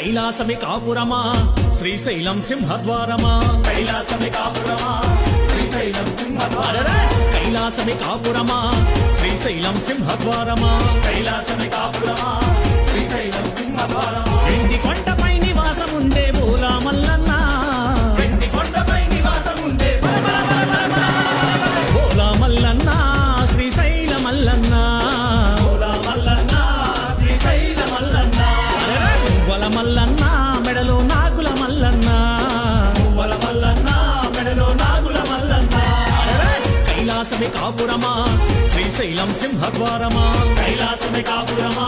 కైలాసమే కాపురమా శ్రీశైలం సింహద్వారమా కైలాసమే కాపురమా శ్రీశైలం సింహద్వారమా కైలాసమే కాపురమా శ్రీశైలం సింహద్వారమా కైలాసమే కాపురమా శ్రీశైలం సింహద్వారమా వెండి కొండపై నివాసముందే బోలా మల్లన్న వెండి కొండపై నివాసముందే బోలా మల్లన్న శ్రీశైల మల్లన్న బోలా మల్లన్న శ్రీశైల మల్లన్న పువ్వల మల్లన్న మెడలో నాగుల మల్లన్న పువ్వల మల్లన్న మెడలో నాగుల మల్లన్న కైలాసమే కాపురమా శ్రీశైలం సింహద్వారమా కైలాసమే కాపురమా